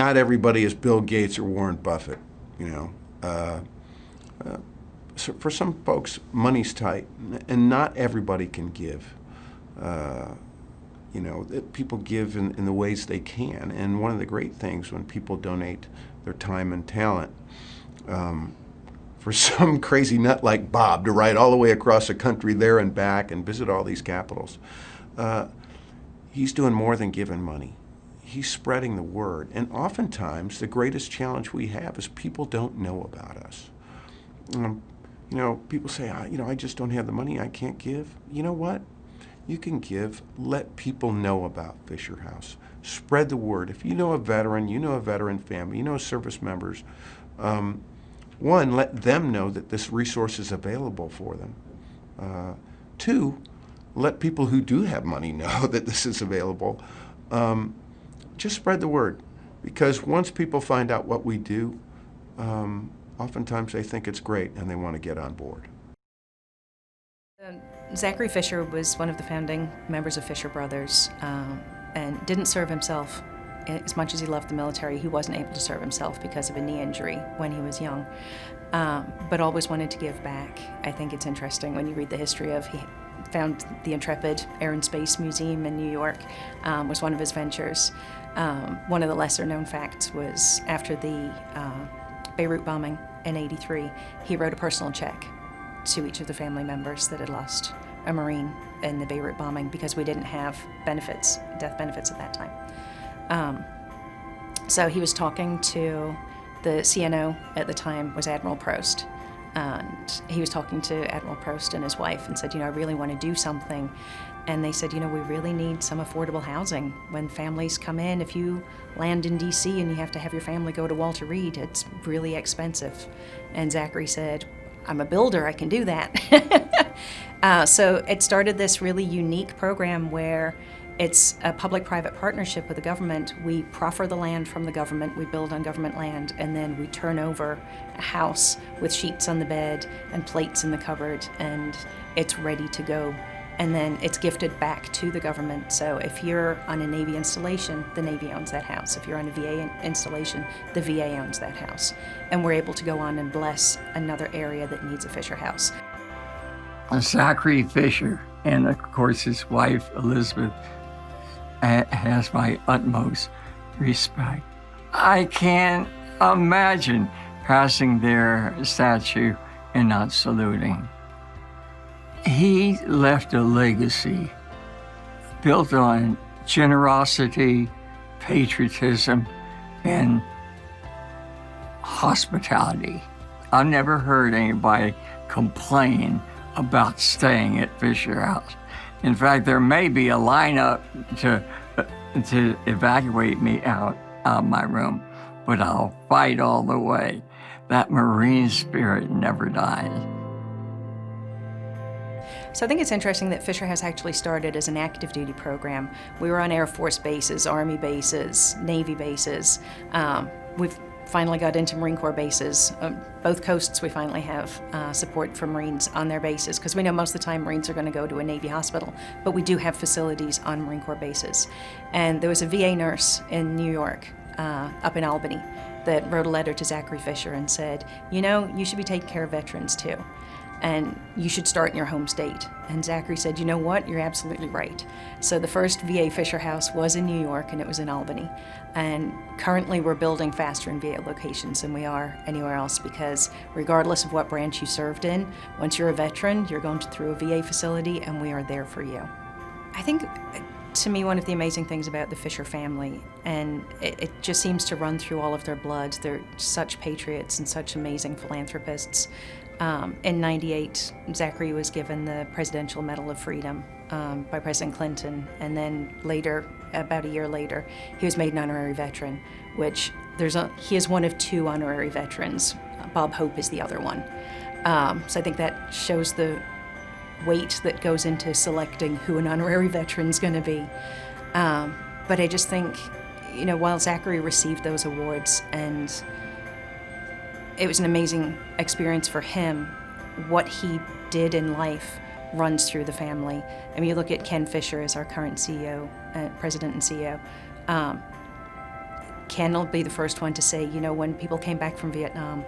not everybody is Bill Gates or Warren Buffett, you know. So for some folks, money's tight, and not everybody can give. People give in the ways they can. And one of the great things when people donate their time and talent, for some crazy nut like Bob to ride all the way across the country there and back and visit all these capitals, he's doing more than giving money. He's spreading the word. And oftentimes, the greatest challenge we have is people don't know about us. People say, I just don't have the money, I can't give. You know what? You can give. Let people know about Fisher House. Spread the word. If you know a veteran, you know a veteran family, you know service members, one, let them know that this resource is available for them. Two, let people who do have money know that this is available. Just spread the word, because once people find out what we do, oftentimes they think it's great and they want to get on board. Zachary Fisher was one of the founding members of Fisher Brothers, and didn't serve himself. As much as he loved the military, he wasn't able to serve himself because of a knee injury when he was young, but always wanted to give back. I think it's interesting when you read the history of, he found the Intrepid Air and Space Museum in New York, was one of his ventures. One of the lesser known facts was after the Beirut bombing in '83, he wrote a personal check to each of the family members that had lost a Marine in the Beirut bombing, because we didn't have benefits, death benefits at that time. So he was talking to the CNO at the time, was Admiral Prost, and he was talking to Admiral Prost and his wife and said, I really want to do something. And they said, we really need some affordable housing. When families come in, if you land in DC and you have to have your family go to Walter Reed, it's really expensive. And Zachary said, I'm a builder, I can do that. So it started this really unique program where it's a public-private partnership with the government. We proffer the land from the government, we build on government land, and then we turn over a house with sheets on the bed and plates in the cupboard, and it's ready to go. And then it's gifted back to the government. So if you're on a Navy installation, the Navy owns that house. If you're on a VA installation, the VA owns that house. And we're able to go on and bless another area that needs a Fisher House. Zachary Fisher, and of course his wife, Elizabeth, has my utmost respect. I can't imagine passing their statue and not saluting. He left a legacy built on generosity, patriotism, and hospitality. I've never heard anybody complain about staying at Fisher House. In fact, there may be a lineup to evacuate me out of my room, but I'll fight all the way. That Marine spirit never dies. So I think it's interesting that Fisher House actually started as an active duty program. We were on Air Force bases, Army bases, Navy bases. We've finally got into Marine Corps bases. Both coasts we finally have support for Marines on their bases, because we know most of the time Marines are going to go to a Navy hospital, but we do have facilities on Marine Corps bases. And there was a VA nurse in New York, up in Albany, that wrote a letter to Zachary Fisher and said, you should be taking care of veterans too, and you should start in your home state. And Zachary said, you know what, you're absolutely right. So the first VA Fisher House was in New York, and it was in Albany. And currently we're building faster in VA locations than we are anywhere else, because regardless of what branch you served in, once you're a veteran, you're going through a VA facility, and we are there for you. I think, to me, one of the amazing things about the Fisher family, and it just seems to run through all of their blood, they're such patriots and such amazing philanthropists. In '98, Zachary was given the Presidential Medal of Freedom by President Clinton, and then later, about a year later, he was made an honorary veteran, which he is one of two honorary veterans. Bob Hope is the other one. So I think that shows the weight that goes into selecting who an honorary veteran's going to be. But I just think, while Zachary received those awards, and it was an amazing experience for him, what he did in life runs through the family. I mean, you look at Ken Fisher as our current CEO, president and CEO. Ken will be the first one to say, you know, when people came back from Vietnam,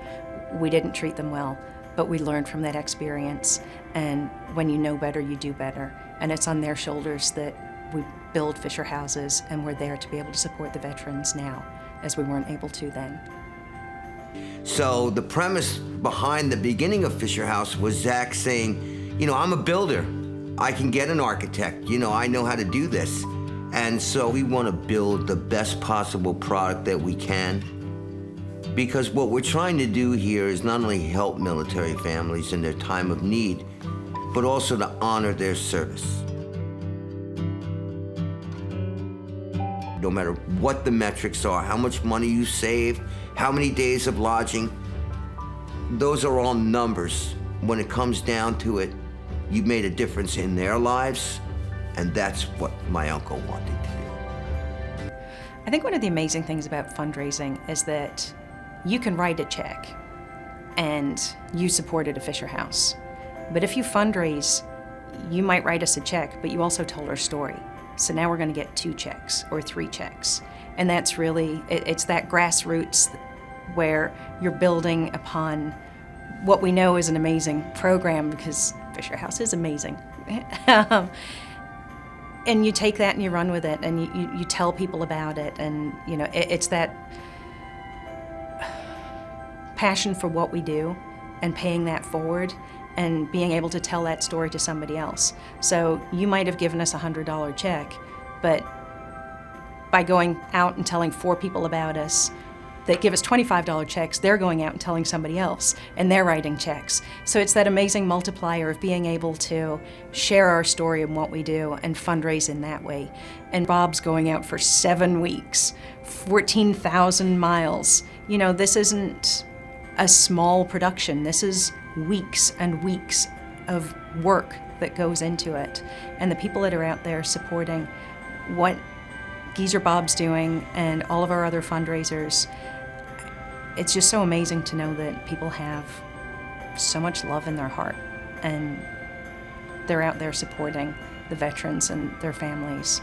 we didn't treat them well, but we learned from that experience. And when you know better, you do better. And it's on their shoulders that we build Fisher houses, and we're there to be able to support the veterans now, as we weren't able to then. So the premise behind the beginning of Fisher House was Zach saying, you know, I'm a builder. I can get an architect. You know, I know how to do this. And so we want to build the best possible product that we can, because what we're trying to do here is not only help military families in their time of need, but also to honor their service. No matter what the metrics are, how much money you saved, how many days of lodging, those are all numbers. When it comes down to it, you've made a difference in their lives, and that's what my uncle wanted to do. I think one of the amazing things about fundraising is that you can write a check and you supported a Fisher House. But if you fundraise, you might write us a check, but you also told our story. So now we're going to get 2 checks or 3 checks. And that's really, it's that grassroots where you're building upon what we know is an amazing program, because Fisher House is amazing. And you take that and you run with it, and you tell people about it, and you know, it's that passion for what we do and paying that forward and being able to tell that story to somebody else. So you might have given us a $100 check, but by going out and telling 4 people about us that give us $25 checks, they're going out and telling somebody else, and they're writing checks. So it's that amazing multiplier of being able to share our story and what we do and fundraise in that way. And Bob's going out for 7 weeks, 14,000 miles. You know, this isn't a small production. This is weeks and weeks of work that goes into it. And the people that are out there supporting what Geezer Bob's doing and all of our other fundraisers, it's just so amazing to know that people have so much love in their heart, and they're out there supporting the veterans and their families.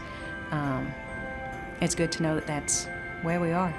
It's good to know that that's where we are.